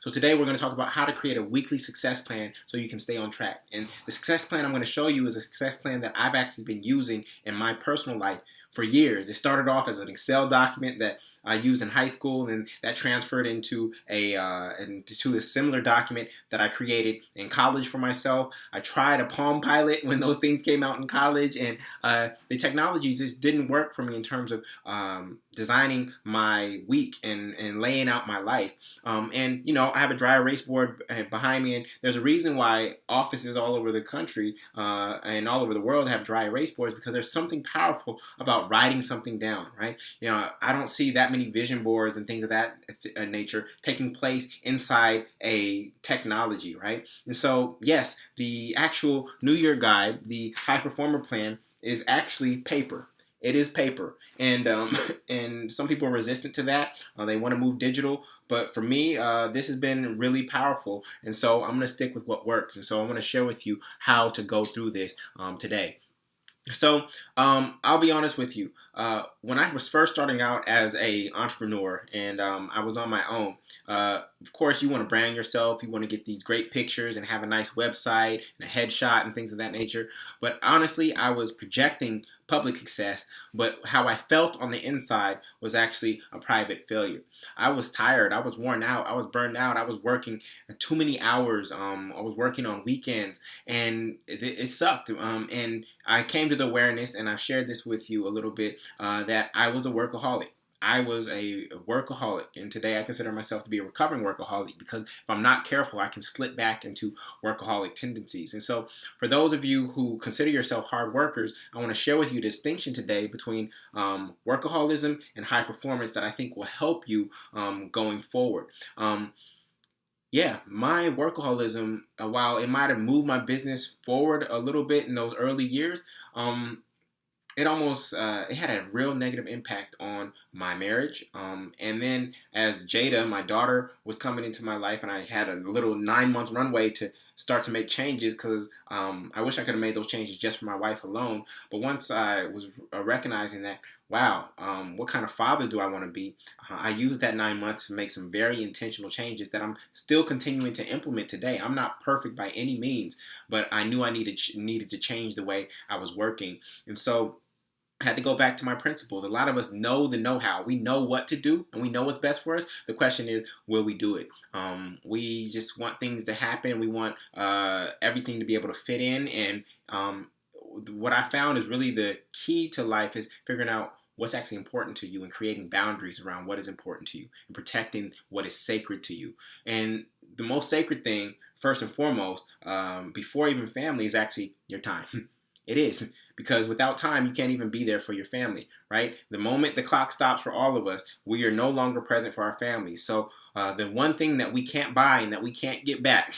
So today we're going to talk about how to create a weekly success plan so you can stay on track. And the success plan I'm going to show you is a success plan that I've actually been using in my personal life for years. It started off as an Excel document that I used in high school, and that transferred into a similar document that I created in college for myself. I tried a Palm Pilot when those things came out in college, and the technologies just didn't work for me in terms of designing my week and laying out my life. And I have a dry erase board behind me, and there's a reason why offices all over the country and all over the world have dry erase boards, because there's something powerful about writing something down, right? I don't see that many vision boards and things of that nature taking place inside a technology, right? And so, yes, the actual New Year guide, the high performer plan, is actually paper. It is paper, and and some people are resistant to that. They want to move digital, but for me, this has been really powerful, and so I'm going to stick with what works. And so I want to share with you how to go through this today. So I'll be honest with you. When I was first starting out as a entrepreneur and I was on my own, of course you want to brand yourself. You want to get these great pictures and have a nice website and a headshot and things of that nature. But honestly, I was projecting public success, but how I felt on the inside was actually a private failure. I was tired. I was worn out. I was burned out. I was working too many hours. I was working on weekends, and it sucked. And I came to the awareness, and I've shared this with you a little bit, that I was a workaholic. I was a workaholic, and today I consider myself to be a recovering workaholic, because if I'm not careful, I can slip back into workaholic tendencies. And so for those of you who consider yourself hard workers, I want to share with you the distinction today between workaholism and high performance that I think will help you going forward. Yeah, my workaholism, while it might have moved my business forward a little bit in those early years, it had a real negative impact on my marriage. And then as Jada, my daughter, was coming into my life, and I had a little 9-month runway to start to make changes, because I wish I could have made those changes just for my wife alone. But once I was recognizing that, wow, what kind of father do I want to be? I used that 9 months to make some very intentional changes that I'm still continuing to implement today. I'm not perfect by any means, but I knew I needed to change the way I was working. And so I had to go back to my principles. A lot of us know the know-how. We know what to do, and we know what's best for us. The question is, will we do it? We just want things to happen. We want everything to be able to fit in. And what I found is really the key to life is figuring out what's actually important to you and creating boundaries around what is important to you and protecting what is sacred to you. And the most sacred thing, first and foremost, before even family, is actually your time. It is, because without time, you can't even be there for your family, right? The moment the clock stops for all of us, we are no longer present for our families. So the one thing that we can't buy and that we can't get back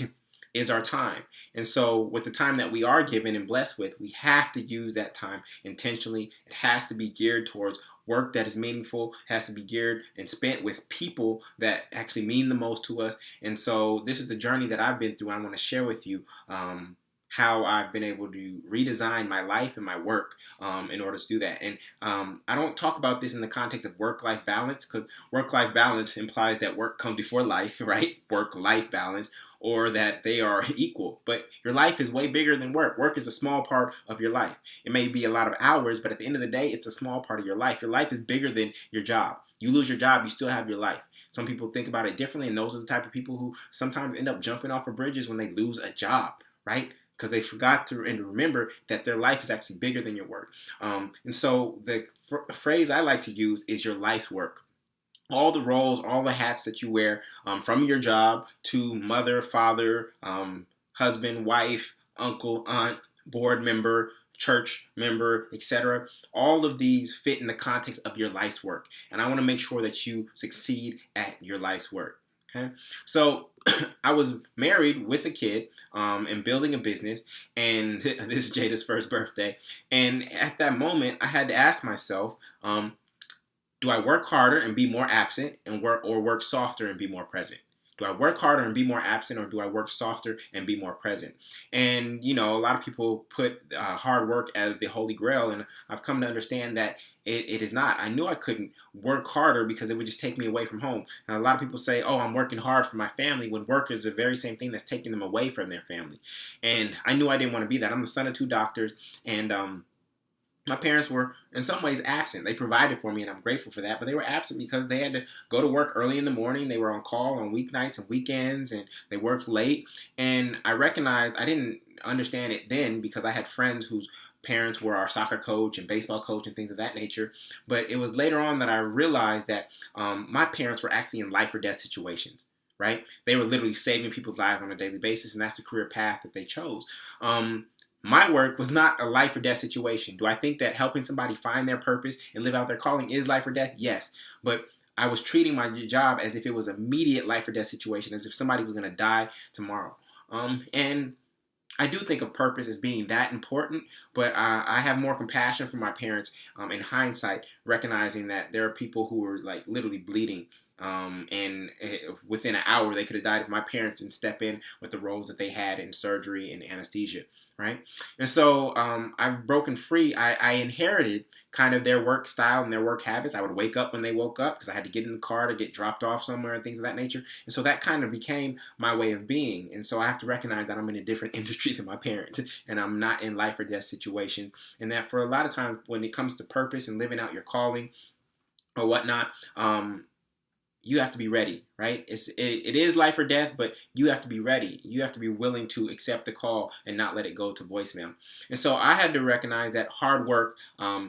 is our time. And so with the time that we are given and blessed with, we have to use that time intentionally. It has to be geared towards work that is meaningful, has to be geared and spent with people that actually mean the most to us. And so this is the journey that I've been through. I want to share with you how I've been able to redesign my life and my work in order to do that. And I don't talk about this in the context of work-life balance, because work-life balance implies that work comes before life, right? Work-life balance, or that they are equal. But your life is way bigger than work. Work is a small part of your life. It may be a lot of hours, but at the end of the day, it's a small part of your life. Your life is bigger than your job. You lose your job, you still have your life. Some people think about it differently, and those are the type of people who sometimes end up jumping off of bridges when they lose a job, right? Because they forgot to and remember that their life is actually bigger than your work. And so the phrase I like to use is your life's work. All the roles, all the hats that you wear, from your job to mother, father, husband, wife, uncle, aunt, board member, church member, etc. All of these fit in the context of your life's work. And I want to make sure that you succeed at your life's work. Okay? So I was married with a kid and building a business, and this is Jada's first birthday. And at that moment, I had to ask myself, do I work harder and be more absent, and work softer and be more present? Do I work harder and be more absent, or do I work softer and be more present? And, a lot of people put hard work as the holy grail, and I've come to understand that it is not. I knew I couldn't work harder because it would just take me away from home. And a lot of people say, oh, I'm working hard for my family, when work is the very same thing that's taking them away from their family. And I knew I didn't want to be that. I'm the son of two doctors, and my parents were in some ways absent. They provided for me, and I'm grateful for that, but they were absent because they had to go to work early in the morning. They were on call on weeknights and weekends, and they worked late. And I recognized, I didn't understand it then because I had friends whose parents were our soccer coach and baseball coach and things of that nature. But it was later on that I realized that my parents were actually in life or death situations. Right? They were literally saving people's lives on a daily basis, and that's the career path that they chose. My work was not a life or death situation. Do I think that helping somebody find their purpose and live out their calling is life or death? Yes. But I was treating my job as if it was an immediate life or death situation, as if somebody was going to die tomorrow. And I do think of purpose as being that important, but I have more compassion for my parents in hindsight, recognizing that there are people who were like literally bleeding. And within an hour, they could have died if my parents didn't step in with the roles that they had in surgery and anesthesia, right? And so I've broken free. I inherited kind of their work style and their work habits. I would wake up when they woke up because I had to get in the car to get dropped off somewhere and things of that nature. And so that kind of became my way of being. And so I have to recognize that I'm in a different industry than my parents, and I'm not in life or death situations. And that for a lot of times when it comes to purpose and living out your calling or whatnot, you have to be ready, right? It is life or death, but you have to be ready. You have to be willing to accept the call and not let it go to voicemail. And so I had to recognize that hard work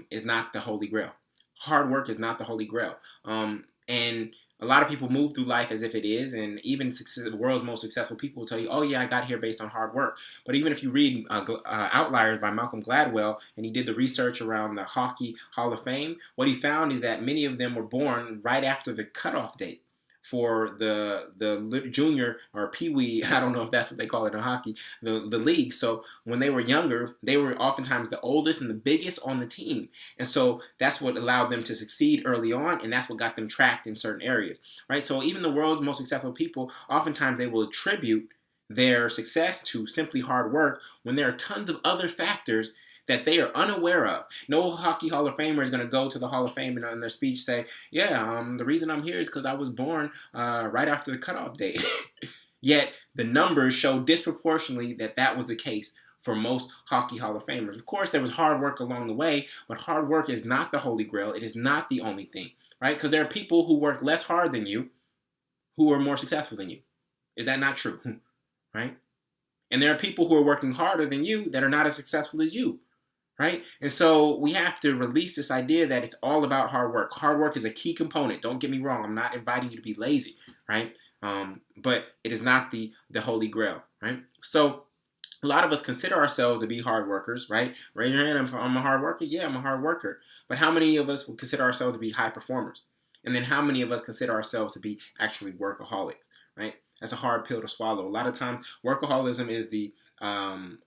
is not the holy grail. Hard work is not the holy grail. And a lot of people move through life as if it is, and even the world's most successful people will tell you, oh yeah, I got here based on hard work. But even if you read Outliers by Malcolm Gladwell, and he did the research around the Hockey Hall of Fame, what he found is that many of them were born right after the cutoff date for the junior or peewee, I don't know if that's what they call it in hockey, the league. So when they were younger, they were oftentimes the oldest and the biggest on the team. And so that's what allowed them to succeed early on, and that's what got them tracked in certain areas, right? So even the world's most successful people, oftentimes they will attribute their success to simply hard work when there are tons of other factors that they are unaware of. No Hockey Hall of Famer is going to go to the Hall of Fame and in their speech say, yeah, the reason I'm here is because I was born right after the cutoff date. Yet the numbers show disproportionately that that was the case for most Hockey Hall of Famers. Of course, there was hard work along the way, but hard work is not the holy grail. It is not the only thing, right? Because there are people who work less hard than you who are more successful than you. Is that not true? Right? And there are people who are working harder than you that are not as successful as you. Right? And so we have to release this idea that it's all about hard work. Hard work is a key component. Don't get me wrong. I'm not inviting you to be lazy, right? But it is not the holy grail, right? So a lot of us consider ourselves to be hard workers, right? Raise your hand. I'm a hard worker. Yeah, I'm a hard worker. But how many of us would consider ourselves to be high performers? And then how many of us consider ourselves to be actually workaholics, right? That's a hard pill to swallow. A lot of times, workaholism is the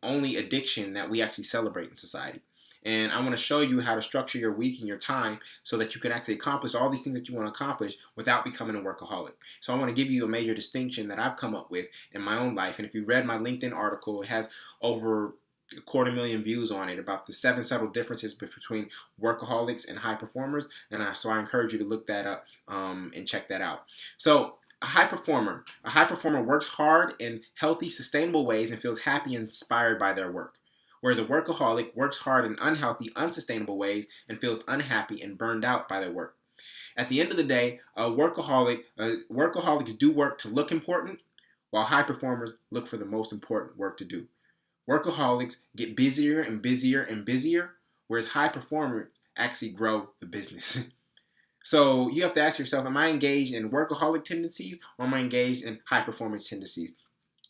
only addiction that we actually celebrate in society. And I want to show you how to structure your week and your time so that you can actually accomplish all these things that you want to accomplish without becoming a workaholic. So I want to give you a major distinction that I've come up with in my own life. And if you read my LinkedIn article, it has over 250,000 views on it about the 7 subtle differences between workaholics and high performers. And so I encourage you to look that up and check that out. So a high performer works hard in healthy, sustainable ways and feels happy and inspired by their work. Whereas a workaholic works hard in unhealthy, unsustainable ways and feels unhappy and burned out by their work. At the end of the day, workaholics do work to look important, while high performers look for the most important work to do. Workaholics get busier and busier and busier, whereas high performers actually grow the business. So you have to ask yourself, am I engaged in workaholic tendencies or am I engaged in high performance tendencies?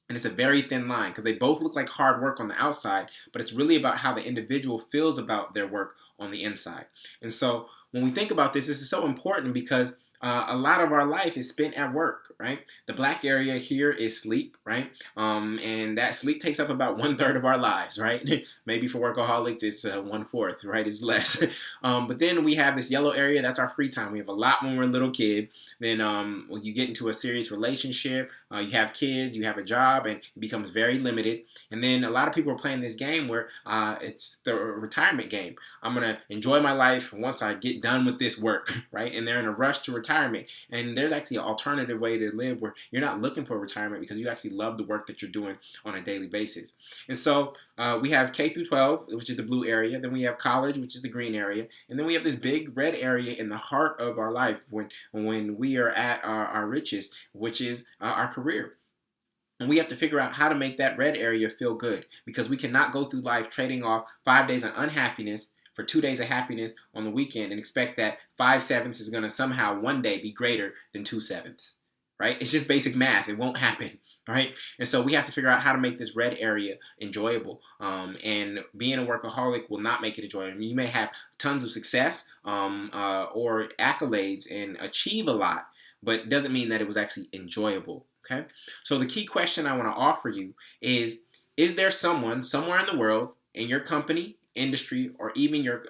And it's a very thin line because they both look like hard work on the outside, but it's really about how the individual feels about their work on the inside. And so when we think about this, this is so important because a lot of our life is spent at work, right? The black area here is sleep, right? And that sleep takes up about 1/3 of our lives, right? Maybe for workaholics, it's 1/4, right? It's less. But then we have this yellow area, that's our free time. We have a lot when we're a little kid. Then when you get into a serious relationship, you have kids, you have a job, and it becomes very limited. And then a lot of people are playing this game where it's the retirement game. I'm going to enjoy my life once I get done with this work, right? And they're in a rush to retirement. And there's actually an alternative way to live where you're not looking for retirement because you actually love the work that you're doing on a daily basis. And so we have K through 12, which is the blue area. Then we have college, which is the green area. And then we have this big red area in the heart of our life when we are at our richest, which is our career. And we have to figure out how to make that red area feel good, because we cannot go through life trading off 5 days of unhappiness for 2 days of happiness on the weekend and expect that 5/7 is going to somehow one day be greater than 2/7, right? It's just basic math. It won't happen, right? And so we have to figure out how to make this red area enjoyable. And being a workaholic will not make it enjoyable. You may have tons of success or accolades and achieve a lot, but it doesn't mean that it was actually enjoyable. Okay, so the key question I want to offer you is there someone somewhere in the world, in your company, industry, or even your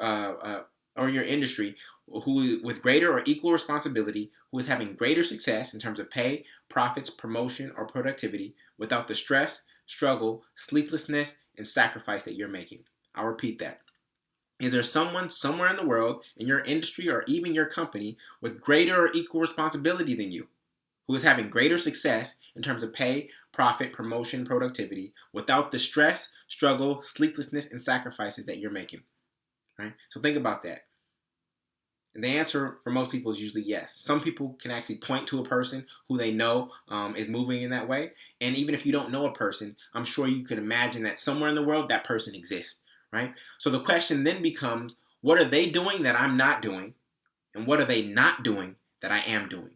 industry, who with greater or equal responsibility, who is having greater success in terms of pay, profits, promotion, or productivity without the stress, struggle, sleeplessness, and sacrifice that you're making? I'll repeat that. Is there someone somewhere in the world, in your industry, or even your company, with greater or equal responsibility than you, who is having greater success in terms of pay, profit, promotion, productivity, without the stress, struggle, sleeplessness, and sacrifices that you're making? Right? So think about that. And the answer for most people is usually yes. Some people can actually point to a person who they know is moving in that way. And even if you don't know a person, I'm sure you can imagine that somewhere in the world that person exists, right? So the question then becomes, what are they doing that I'm not doing? And what are they not doing that I am doing?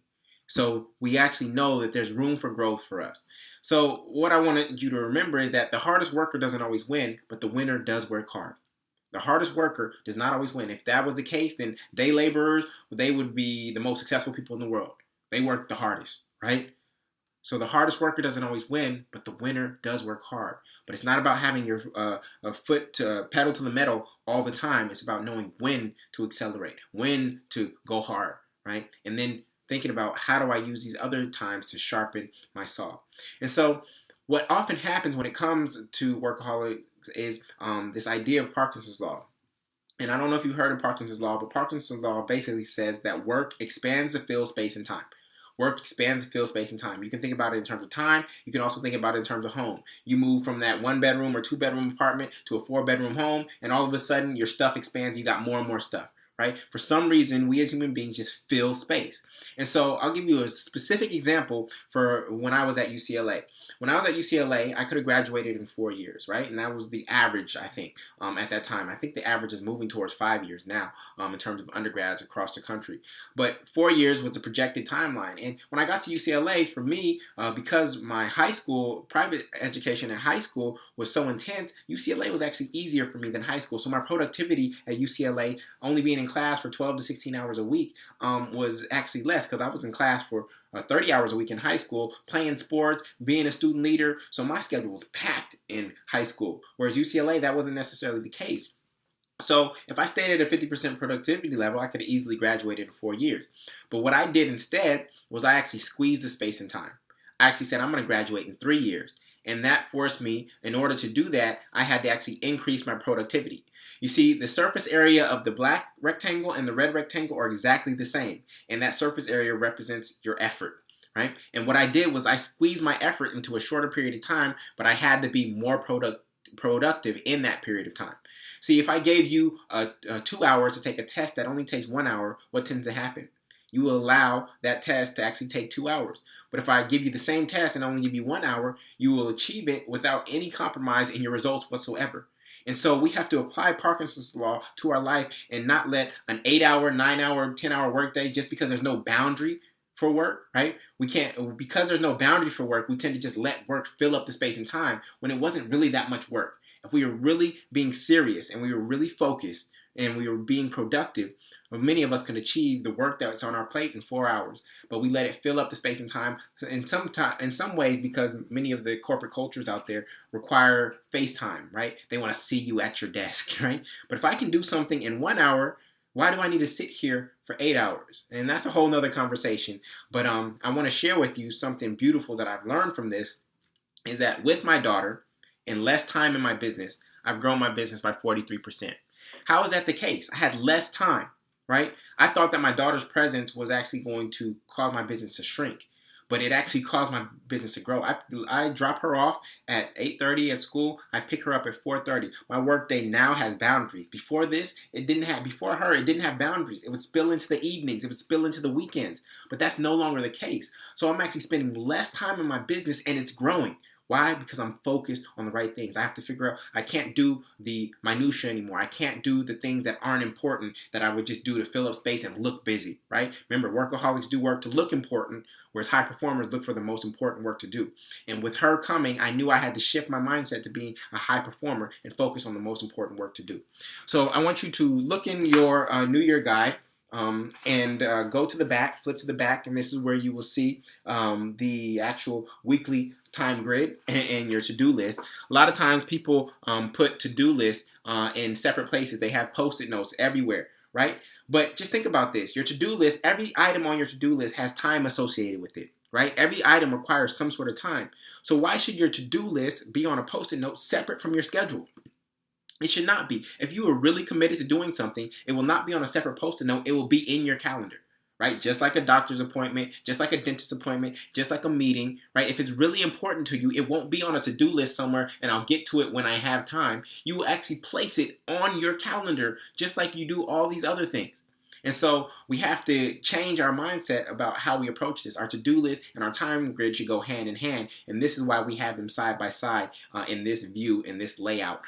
So we actually know that there's room for growth for us. So what I wanted you to remember is that the hardest worker doesn't always win, but the winner does work hard. The hardest worker does not always win. If that was the case, then day laborers, they would be the most successful people in the world. They work the hardest, right? So the hardest worker doesn't always win, but the winner does work hard. But it's not about having your foot to pedal to the metal all the time. It's about knowing when to accelerate, when to go hard, right? And then thinking about, how do I use these other times to sharpen my saw? And so what often happens when it comes to workaholics is this idea of Parkinson's law. And I don't know if you've heard of Parkinson's law, but Parkinson's law basically says that work expands the field, space, and time. Work expands the field, space, and time. You can think about it in terms of time. You can also think about it in terms of home. You move from that 1-bedroom or 2-bedroom apartment to a 4-bedroom home, and all of a sudden your stuff expands. You got more and more stuff. Right? For some reason, we as human beings just fill space. And so I'll give you a specific example for when I was at UCLA. When I was at UCLA, I could have graduated in 4 years, right? And that was the average, I think, at that time. I think the average is moving towards 5 years now in terms of undergrads across the country. But 4 years was the projected timeline. And when I got to UCLA, for me, because my high school, private education in high school was so intense, UCLA was actually easier for me than high school. So my productivity at UCLA, only being in class for 12 to 16 hours a week, was actually less, because I was in class for 30 hours a week in high school, playing sports, being a student leader. So my schedule was packed in high school, whereas UCLA, that wasn't necessarily the case. So if I stayed at a 50% productivity level, I could have easily graduated in 4 years. But what I did instead was I actually squeezed the space and time. I actually said I'm going to graduate in 3 years. And that forced me, in order to do that, I had to actually increase my productivity. You see, the surface area of the black rectangle and the red rectangle are exactly the same. And that surface area represents your effort, right? And what I did was I squeezed my effort into a shorter period of time, but I had to be more productive in that period of time. See, if I gave you 2 hours to take a test that only takes 1 hour, what tends to happen? You will allow that test to actually take 2 hours. But if I give you the same test and only give you 1 hour, you will achieve it without any compromise in your results whatsoever. And so we have to apply Parkinson's law to our life and not let an 8-hour, 9-hour, 10-hour workday, just because there's no boundary for work, right? We can't, because there's no boundary for work, we tend to just let work fill up the space and time when it wasn't really that much work. If we were really being serious and we were really focused, and we were being productive, many of us can achieve the work that's on our plate in 4 hours, but we let it fill up the space and time. In some ways, because many of the corporate cultures out there require FaceTime, right? They want to see you at your desk, right? But if I can do something in 1 hour, why do I need to sit here for 8 hours? And that's a whole nother conversation. But I want to share with you something beautiful that I've learned from this, is that with my daughter and less time in my business, I've grown my business by 43%. How is that the case? I had less time, right? I thought that my daughter's presence was actually going to cause my business to shrink, but it actually caused my business to grow. I drop her off at 8:30 at school. I pick her up at 4:30. My workday now has boundaries. Before this, it didn't have. Before her, it didn't have boundaries. It would spill into the evenings. It would spill into the weekends. But that's no longer the case. So I'm actually spending less time in my business, and it's growing. Why? Because I'm focused on the right things. I have to figure out, I can't do the minutia anymore. I can't do the things that aren't important that I would just do to fill up space and look busy, right? Remember, workaholics do work to look important, whereas high performers look for the most important work to do. And with her coming, I knew I had to shift my mindset to being a high performer and focus on the most important work to do. So I want you to look in your New Year guide. And go to the back, flip to the back, and this is where you will see the actual weekly time grid and your to-do list. A lot of times people put to-do lists in separate places. They have post-it notes everywhere, right? But just think about this. Your to-do list, every item on your to-do list has time associated with it, right? Every item requires some sort of time. So why should your to-do list be on a post-it note separate from your schedule? It should not be. If you are really committed to doing something, it will not be on a separate post-it note. It will be in your calendar, right? Just like a doctor's appointment, just like a dentist appointment, just like a meeting, right? If it's really important to you, it won't be on a to-do list somewhere and I'll get to it when I have time. You will actually place it on your calendar just like you do all these other things. And so we have to change our mindset about how we approach this. Our to-do list and our time grid should go hand in hand, and this is why we have them side by side in this view, in this layout,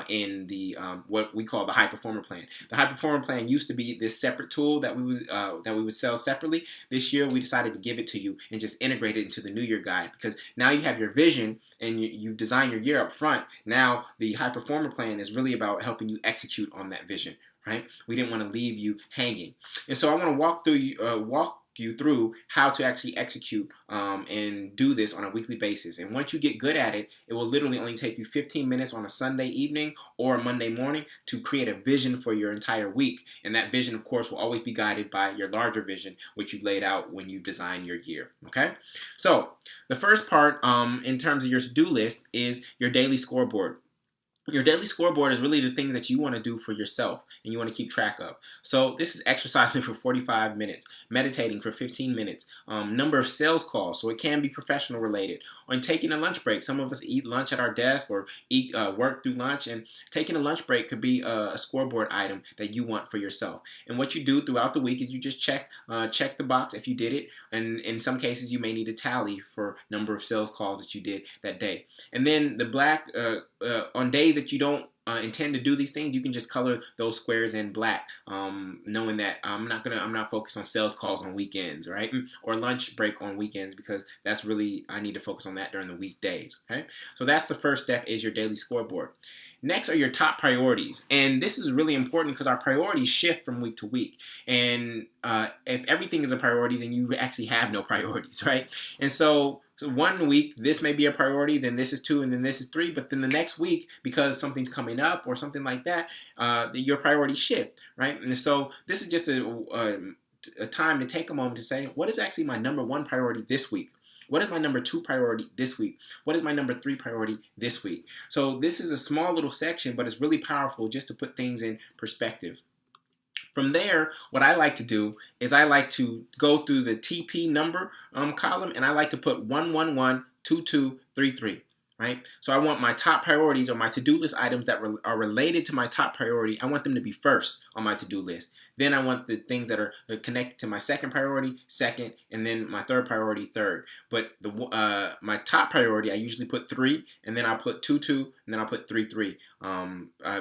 in the what we call the high performer plan. The high performer plan used to be this separate tool that we would sell separately. This year we decided to give it to you and just integrate it into the New Year guide, because now you have your vision and you've designed your year up front. Now the high performer plan is really about helping you execute on that vision. Right? We didn't want to leave you hanging, and so I want to walk you through how to actually execute and do this on a weekly basis. And once you get good at it, it will literally only take you 15 minutes on a Sunday evening or a Monday morning to create a vision for your entire week. And that vision, of course, will always be guided by your larger vision, which you laid out when you design your year. Okay, so the first part in terms of your to-do list is your daily scoreboard. Your daily scoreboard is really the things that you want to do for yourself and you want to keep track of. So this is exercising for 45 minutes, meditating for 15 minutes, number of sales calls, so it can be professional related, or taking a lunch break. Some of us eat lunch at our desk or eat work through lunch, and taking a lunch break could be a scoreboard item that you want for yourself. And what you do throughout the week is you just check the box if you did it, and in some cases you may need a tally for number of sales calls that you did that day. And then the black on days that you don't intend to do these things, you can just color those squares in black, knowing that I'm not focused on sales calls on weekends, right? Or lunch break on weekends, because that's really, I need to focus on that during the weekdays. Okay, so that's the first step, is your daily scoreboard. Next are your top priorities, and this is really important because our priorities shift from week to week. And if everything is a priority, then you actually have no priorities, right? And so 1 week, this may be a priority, then this is 2, and then this is 3. But then the next week, because something's coming up or something like that, your priorities shift, right? And so this is just a time to take a moment to say, what is actually my number 1 priority this week? What is my number 2 priority this week? What is my number 3 priority this week? So this is a small little section, but it's really powerful just to put things in perspective. From there, what I like to do is I like to go through the TP number column, and I like to put 111, 2233. Right? So I want my top priorities, or my to-do list items that are related to my top priority, I want them to be first on my to-do list. Then I want the things that are connected to my second priority, second, and then my third priority, third. But my top priority, I usually put 3, and then I'll put 22, and then I'll put 33,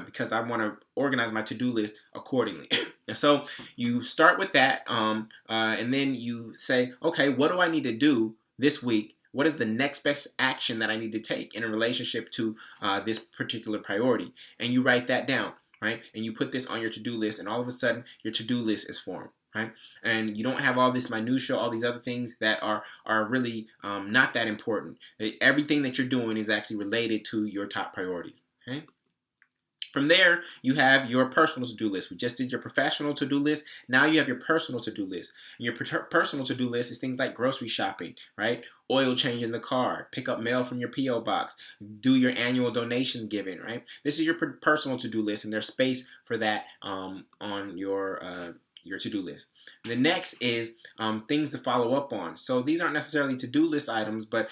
because I want to organize my to-do list accordingly. And so you start with that, and then you say, okay, what do I need to do this week? What is the next best action that I need to take in a relationship to this particular priority? And you write that down. right? And you put this on your to-do list, and all of a sudden your to-do list is formed. Right? And you don't have all this minutia, all these other things that are really not that important. Everything that you're doing is actually related to your top priorities. Okay? From there, you have your personal to-do list. We just did your professional to-do list. Now you have your personal to-do list. And your personal to-do list is things like grocery shopping, right? Oil change in the car, pick up mail from your P.O. box, do your annual donation giving, right? This is your personal to-do list, and there's space for that on your to-do list. The next is things to follow up on. So these aren't necessarily to-do list items, but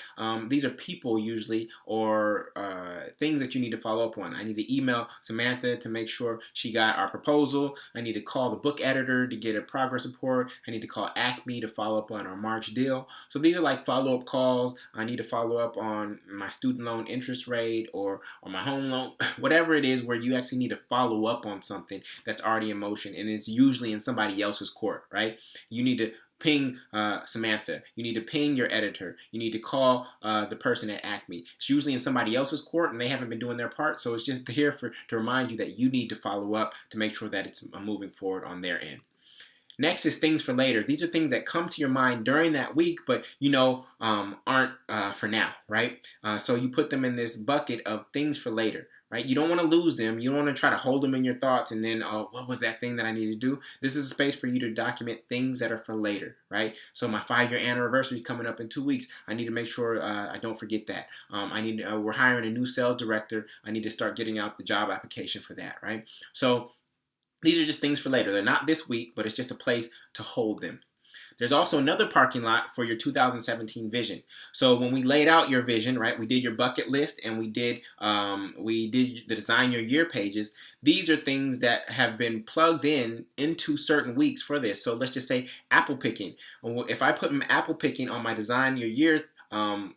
these are people usually, or things that you need to follow up on. I need to email Samantha to make sure she got our proposal. I need to call the book editor to get a progress report. I need to call Acme to follow up on our March deal. So these are like follow-up calls. I need to follow up on my student loan interest rate or my home loan, whatever it is where you actually need to follow up on something that's already in motion, and it's usually in somebody else's court, right? You need to ping Samantha. You need to ping your editor. You need to call the person at Acme. It's usually in somebody else's court, and they haven't been doing their part, so it's just here to remind you that you need to follow up to make sure that it's moving forward on their end. Next is things for later. These are things that come to your mind during that week, but aren't for now, right? So you put them in this bucket of things for later, right? You don't want to lose them. You don't want to try to hold them in your thoughts and then, oh, what was that thing that I need to do? This is a space for you to document things that are for later, right? So my 5-year anniversary is coming up in 2 weeks. I need to make sure I don't forget that. We're hiring a new sales director. I need to start getting out the job application for that, right? So these are just things for later. They're not this week, but it's just a place to hold them. There's also another parking lot for your 2017 vision. So when we laid out your vision, right, we did your bucket list and we did the design your year pages. These are things that have been plugged into certain weeks for this. So let's just say apple picking. If I put apple picking on my design your year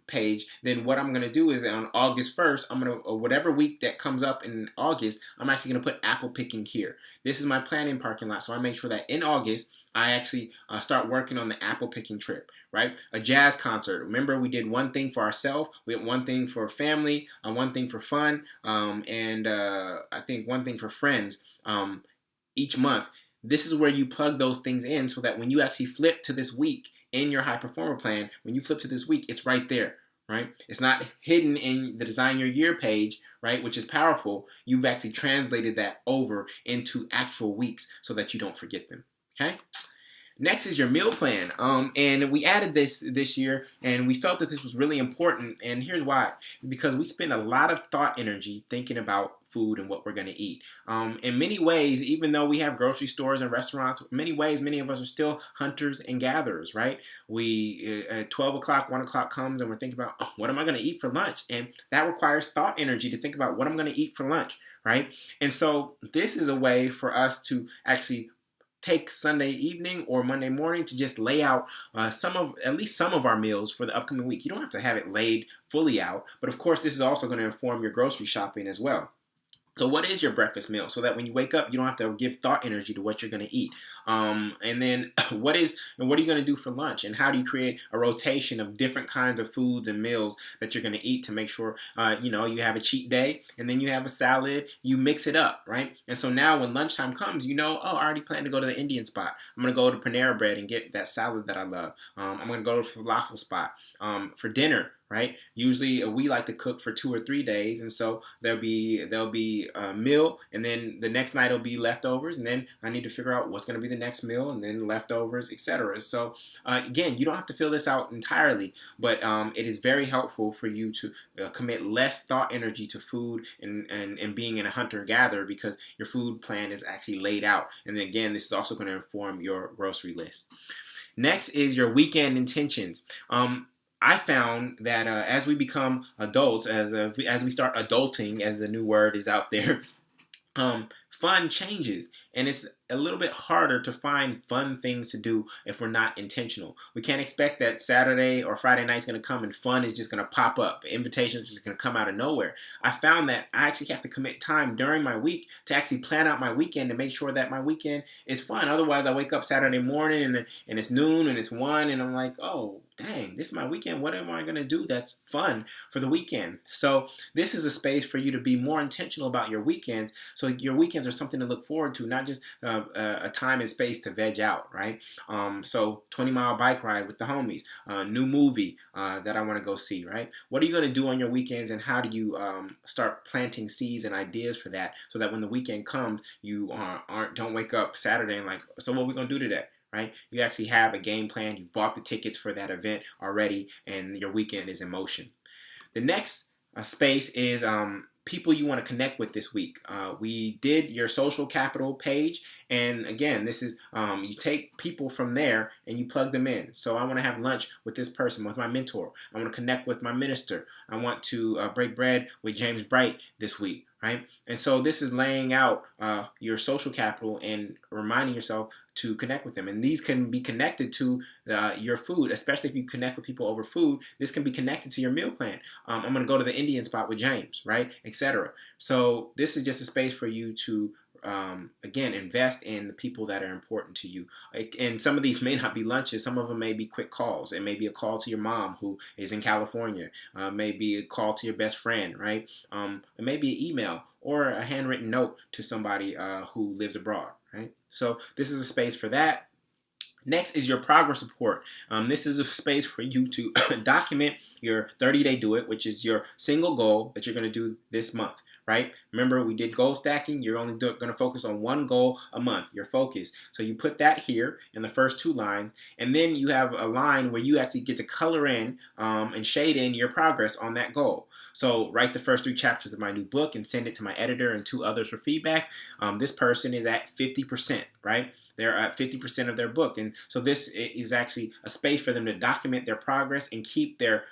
page, then what I'm going to do is on August 1st, I'm going to, whatever week that comes up in August, I'm actually going to put apple picking here. This is my planning parking lot, so I make sure that in August, I actually start working on the apple picking trip, right? A jazz concert. Remember, we did one thing for ourselves, we had one thing for family, one thing for fun, and I think one thing for friends each month. This is where you plug those things in so that when you actually flip to this week in your high performer plan, when you flip to this week, it's right there, right? It's not hidden in the design your year page, right? Which is powerful. You've actually translated that over into actual weeks so that you don't forget them, okay? Next is your meal plan, and we added this year, and we felt that this was really important, and here's why. It's because we spend a lot of thought energy thinking about food and what we're going to eat. In many ways, even though we have grocery stores and restaurants, in many ways, many of us are still hunters and gatherers, right? We, at 12 o'clock, 1 o'clock comes, and we're thinking about, oh, what am I going to eat for lunch? And that requires thought energy to think about what I'm going to eat for lunch, right? And so this is a way for us to actually take Sunday evening or Monday morning to just lay out at least some of our meals for the upcoming week. You don't have to have it laid fully out, but of course this is also going to inform your grocery shopping as well. So what is your breakfast meal? So that when you wake up, you don't have to give thought energy to what you're going to eat. And then what are you going to do for lunch? And how do you create a rotation of different kinds of foods and meals that you're going to eat to make sure, you have a cheat day and then you have a salad, you mix it up, right? And so now when lunchtime comes, I already plan to go to the Indian spot. I'm going to go to Panera Bread and get that salad that I love. I'm going to go to the falafel spot. For dinner, right? Usually we like to cook for 2 or 3 days, and so there'll be a meal, and then the next night will be leftovers, and then I need to figure out what's going to be the next meal, and then leftovers, etc. So again, you don't have to fill this out entirely, but it is very helpful for you to commit less thought energy to food and being in a hunter-gatherer because your food plan is actually laid out. And then again, this is also going to inform your grocery list. Next is your weekend intentions. I found that as we become adults, as we start adulting, as the new word is out there, fun changes, and it's a little bit harder to find fun things to do if we're not intentional. We can't expect that Saturday or Friday night's going to come and fun is just going to pop up. Invitations are just going to come out of nowhere. I found that I actually have to commit time during my week to actually plan out my weekend to make sure that my weekend is fun. Otherwise, I wake up Saturday morning and it's noon and it's 1 and I'm like, oh, dang, this is my weekend. What am I going to do that's fun for the weekend? So this is a space for you to be more intentional about your weekends. So your weekends are something to look forward to, not just a time and space to veg out, right? So 20-mile bike ride with the homies, new movie that I want to go see, right? What are you going to do on your weekends, and how do you start planting seeds and ideas for that, so that when the weekend comes, you don't wake up Saturday and like, so what are we going to do today? Right? You actually have a game plan. You've bought the tickets for that event already, and your weekend is in motion. The next space is people you want to connect with this week. We did your social capital page, and again, this is you take people from there and you plug them in. So I want to have lunch with this person, with my mentor. I want to connect with my minister. I want to break bread with James Bright this week. Right? And so this is laying out your social capital and reminding yourself to connect with them. And these can be connected to your food, especially if you connect with people over food. This can be connected to your meal plan. I'm going to go to the Indian spot with James, right? Etc. So this is just a space for you to again, invest in the people that are important to you. And some of these may not be lunches. Some of them may be quick calls. It may be a call to your mom who is in California. Maybe a call to your best friend, right? It may be an email or a handwritten note to somebody who lives abroad, right? So this is a space for that. Next is your progress report. This is a space for you to document your 30-day do it, which is your single goal that you're going to do this month, right? Remember, we did goal stacking. You're only going to focus on one goal a month, your focus. So you put that here in the first 2 lines, and then you have a line where you actually get to color in and shade in your progress on that goal. So write the first 3 chapters of my new book and send it to my editor and 2 others for feedback. This person is at 50%, right? They're at 50% of their book. And so this is actually a space for them to document their progress and keep their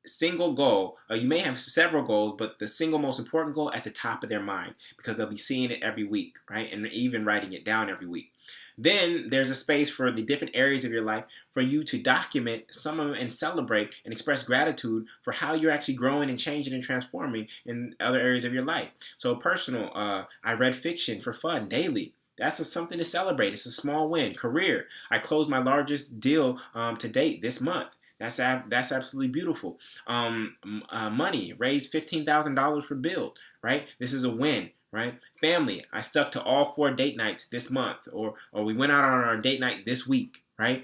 single goal. You may have several goals, but the single most important goal at the top of their mind, because they'll be seeing it every week, right? And even writing it down every week. Then there's a space for the different areas of your life for you to document some of them and celebrate and express gratitude for how you're actually growing and changing and transforming in other areas of your life. So personal, I read fiction for fun daily. That's something to celebrate. It's a small win. Career, I closed my largest deal to date this month. That's absolutely beautiful. Money, raised $15,000 for Build, right? This is a win, right? Family, I stuck to all 4 date nights this month, or we went out on our date night this week, right?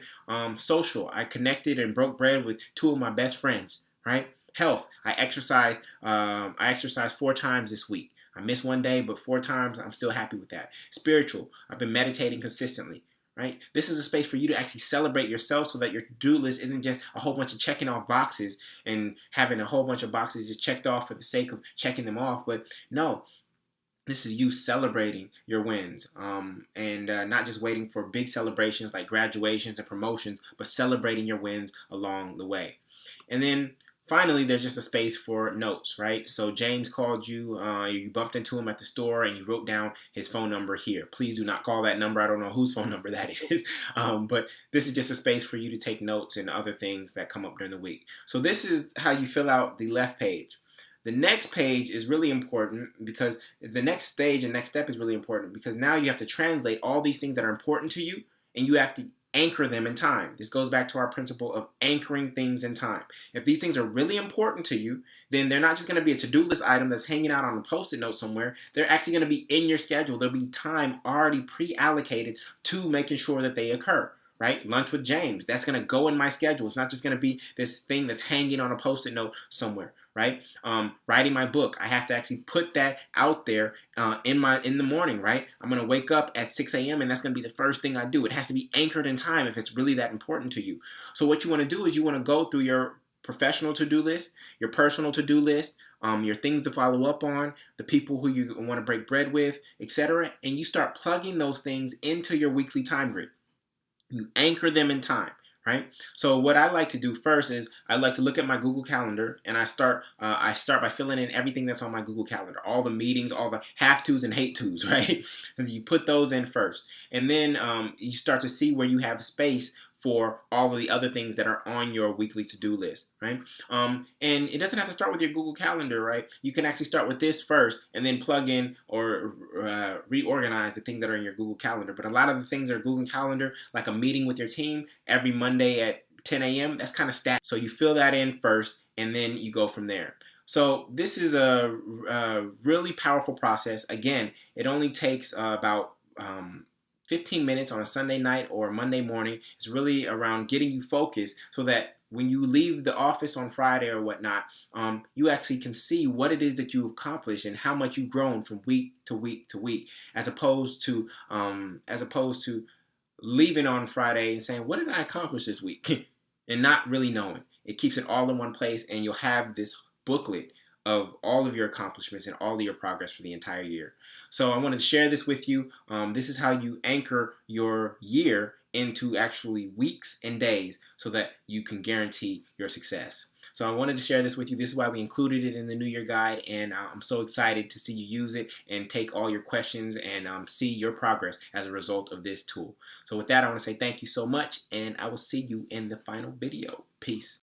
Social, I connected and broke bread with 2 of my best friends, right? Health, I exercised 4 times this week. I missed 1 day, but 4 times, I'm still happy with that. Spiritual, I've been meditating consistently, right? This is a space for you to actually celebrate yourself, so that your to-do list isn't just a whole bunch of checking off boxes and having a whole bunch of boxes just checked off for the sake of checking them off. But no, this is you celebrating your wins and not just waiting for big celebrations like graduations and promotions, but celebrating your wins along the way. And then finally, there's just a space for notes, right? So James called you, you bumped into him at the store, and you wrote down his phone number here. Please do not call that number. I don't know whose phone number that is. But this is just a space for you to take notes and other things that come up during the week. So this is how you fill out the left page. The next page is really important, because the next stage and next step is really important, because now you have to translate all these things that are important to you, and you have to anchor them in time. This goes back to our principle of anchoring things in time. If these things are really important to you, then they're not just going to be a to-do list item that's hanging out on a post-it note somewhere. They're actually going to be in your schedule. There'll be time already pre-allocated to making sure that they occur. Right? Lunch with James. That's going to go in my schedule. It's not just going to be this thing that's hanging on a post-it note somewhere. Right? Writing my book. I have to actually put that out there in the morning. Right? I'm going to wake up at 6 a.m. and that's going to be the first thing I do. It has to be anchored in time if it's really that important to you. So what you want to do is you want to go through your professional to-do list, your personal to-do list, your things to follow up on, the people who you want to break bread with, etc. And you start plugging those things into your weekly time grid. You anchor them in time, right? So what I like to do first is I like to look at my Google Calendar, and I start by filling in everything that's on my Google Calendar, all the meetings, all the have tos and hate tos, right? And you put those in first, and then you start to see where you have space for all of the other things that are on your weekly to-do list, right? And it doesn't have to start with your Google Calendar, right? You can actually start with this first and then plug in or reorganize the things that are in your Google Calendar. But a lot of the things that are Google Calendar, like a meeting with your team every Monday at 10 a.m., that's kind of static. So you fill that in first, and then you go from there. So this is a really powerful process. Again, it only takes about 15 minutes on a Sunday night or Monday morning. It's really around getting you focused so that when you leave the office on Friday or whatnot, you actually can see what it is that you've accomplished and how much you've grown from week to week to week, as opposed to leaving on Friday and saying, "What did I accomplish this week?" and not really knowing. It keeps it all in one place, and you'll have this booklet of all of your accomplishments and all of your progress for the entire year. So I wanted to share this with you. This is how you anchor your year into actually weeks and days so that you can guarantee your success. So I wanted to share this with you. This is why we included it in the New Year Guide, and I'm so excited to see you use it and take all your questions and see your progress as a result of this tool. So with that, I want to say thank you so much, and I will see you in the final video. Peace.